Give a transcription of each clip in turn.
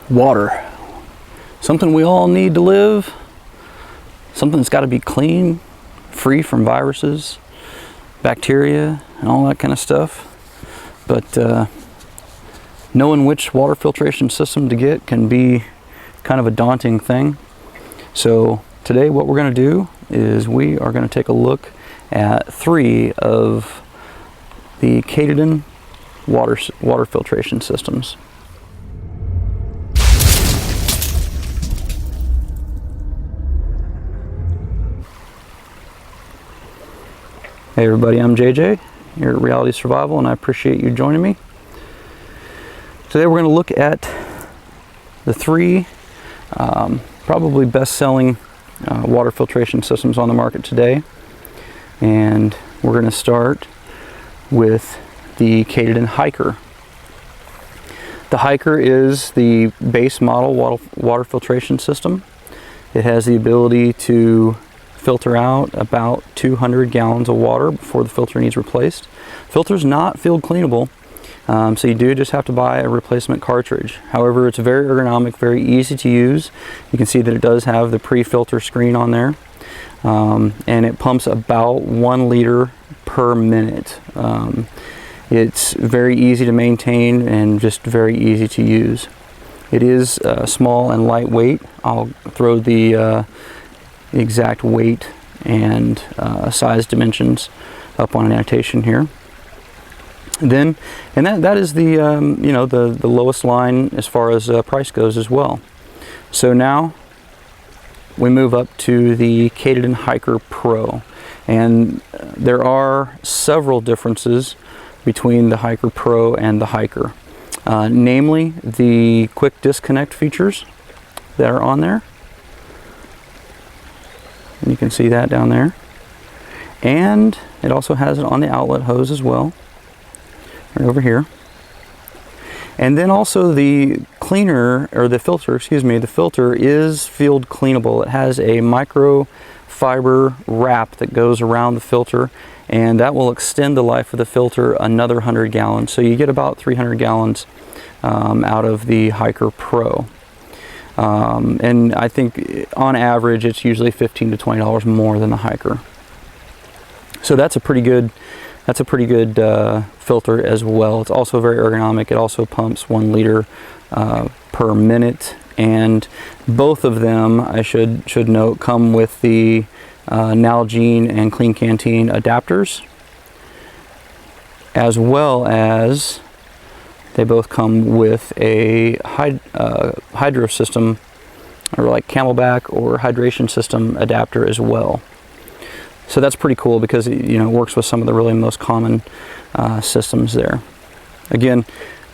Water. Something we all need to live. Something that's got to be clean, free from viruses, bacteria, and all that kind of stuff. But knowing which water filtration system to get can be kind of a daunting thing. So today what we're going to do is we are going to take a look at 3 of the Katadyn water filtration systems. Hey everybody, I'm JJ here at Reality Survival, and I appreciate you joining me. Today we're going to look at the 3 probably best-selling water filtration systems on the market today. And we're going to start with the Katadyn Hiker. The Hiker is the base model water filtration system. It has the ability to filter out about 200 gallons of water before the filter needs replaced. Filter's not field cleanable, so you do just have to buy a replacement cartridge. However, it's very ergonomic, very easy to use. You can see that it does have the pre-filter screen on there, and it pumps about 1 liter per minute. It's very easy to maintain and just very easy to use. It is small and lightweight. I'll throw the exact weight and size dimensions up on an annotation here. And that is the you know, the lowest line as far as price goes as well. So now we move up to the Katadyn Hiker Pro, and there are several differences between the Hiker Pro and the Hiker, namely the quick disconnect features that are on there. And you can see that down there, and it also has it on the outlet hose as well, right over here. And then also the cleaner, or the filter, excuse me, the filter is field cleanable. It has a microfiber wrap that goes around the filter, and that will extend the life of the filter another 100 gallons. So you get about 300 gallons out of the Hiker Pro. And I think on average it's usually $15 to $20 more than the Hiker. So that's a pretty good filter as well. It's also very ergonomic. It also pumps 1 liter per minute, and both of them, I should note, come with the Nalgene and Clean Canteen adapters, as well as they both come with a hydro system, or like Camelback or hydration system adapter as well. So that's pretty cool because it, you know, works with some of the really most common systems there. Again,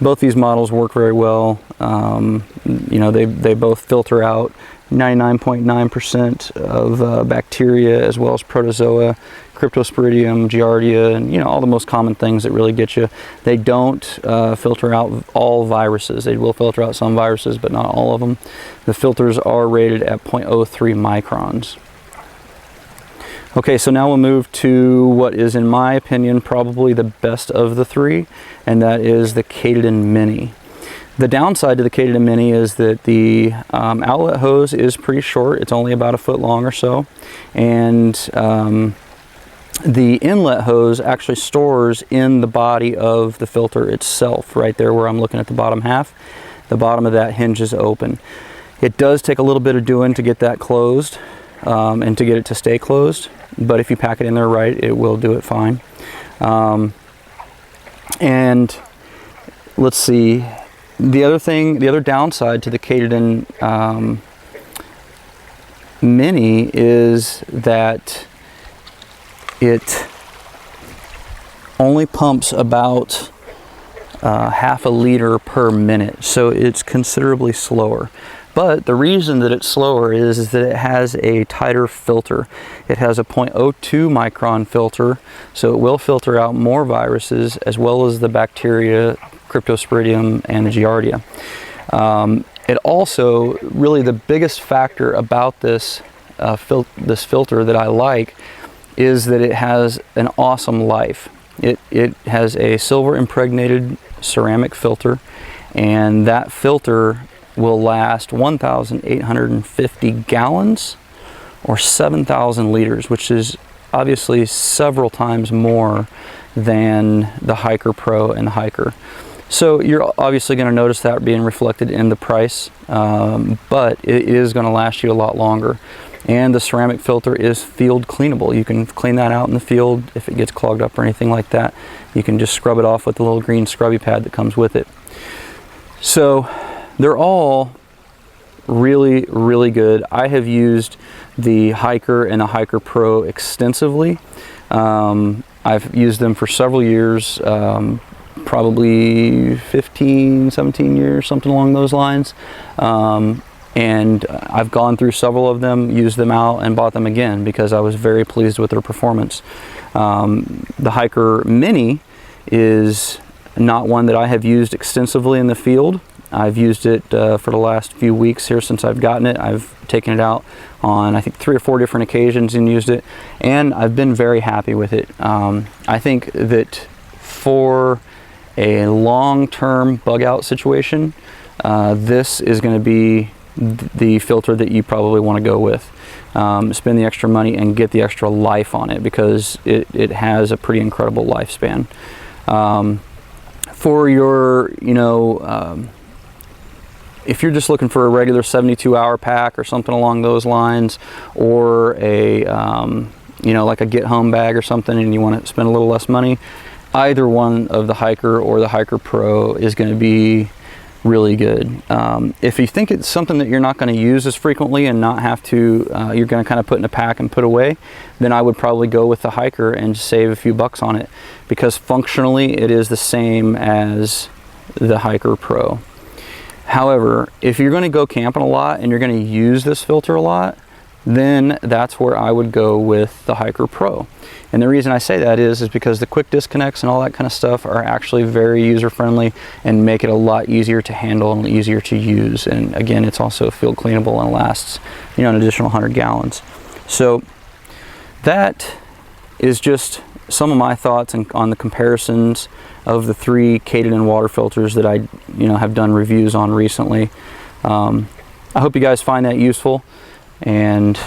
both these models work very well. You know, they both filter out 99.9% of bacteria, as well as protozoa, cryptosporidium, giardia, and, you know, all the most common things that really get you. They don't filter out all viruses. They will filter out some viruses, but not all of them. The filters are rated at 0.03 microns. Okay, so now we'll move to what is, in my opinion, probably the best of the 3, and that is the Katadyn Mini. The downside to the Katadyn Mini is that the outlet hose is pretty short. It's only about 1 foot long or so, and the inlet hose actually stores in the body of the filter itself, right there where I'm looking at the bottom half. The bottom of that hinge is open. It does take a little bit of doing to get that closed, and to get it to stay closed, but if you pack it in there right, it will do it fine. And let's see, the other downside to the Katadyn Mini is that it only pumps about half a liter per minute, so it's considerably slower. But the reason that it's slower is that it has a tighter filter. It has a 0.02 micron filter, so it will filter out more viruses, as well as the bacteria, cryptosporidium, and the giardia. It also, really the biggest factor about this filter that I like is that it has an awesome life. It has a silver impregnated ceramic filter, and that filter will last 1,850 gallons or 7,000 liters, which is obviously several times more than the Hiker Pro and the Hiker. So you're obviously going to notice that being reflected in the price, but it is going to last you a lot longer. And the ceramic filter is field cleanable. You can clean that out in the field if it gets clogged up or anything like that. You can just scrub it off with the little green scrubby pad that comes with it. So they're all really, really good. I have used the Hiker and the Hiker Pro extensively. I've used them for several years, probably 15, 17 years, something along those lines. And I've gone through several of them, used them out, and bought them again because I was very pleased with their performance. The Hiker Mini is not one that I have used extensively in the field. I've used it for the last few weeks here since I've gotten it. I've taken it out on I think 3 or 4 different occasions and used it, and I've been very happy with it. I think that for a long-term bug out situation, this is going to be the filter that you probably want to go with. Spend the extra money and get the extra life on it because it has a pretty incredible lifespan. For your, if you're just looking for a regular 72-hour pack or something along those lines, or a like a get home bag or something, and you want to spend a little less money, either one of the Hiker or the Hiker Pro is going to be really good. If you think it's something that you're not going to use as frequently and not have to, you're going to kind of put in a pack and put away, then I would probably go with the Hiker and save a few bucks on it, because functionally it is the same as the Hiker Pro. However, if you're going to go camping a lot and you're going to use this filter a lot, then that's where I would go with the Hiker Pro. And the reason I say that is because the quick disconnects and all that kind of stuff are actually very user-friendly and make it a lot easier to handle and easier to use. And again, it's also field cleanable and lasts, an additional 100 gallons. So that is just some of my thoughts on the comparisons of the 3 Katadyn water filters that I have done reviews on recently. I hope you guys find that useful, and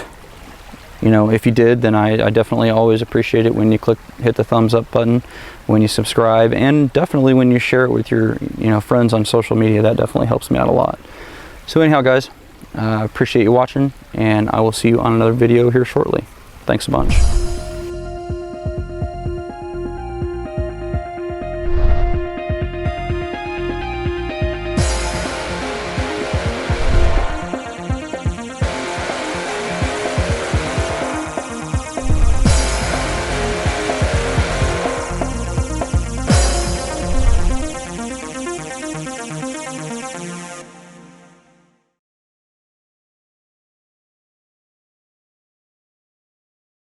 if you did, then I definitely always appreciate it when you hit the thumbs up button, when you subscribe, and definitely when you share it with your friends on social media. That definitely helps me out a lot. So anyhow, guys, I appreciate you watching, and I will see you on another video here shortly. Thanks a bunch.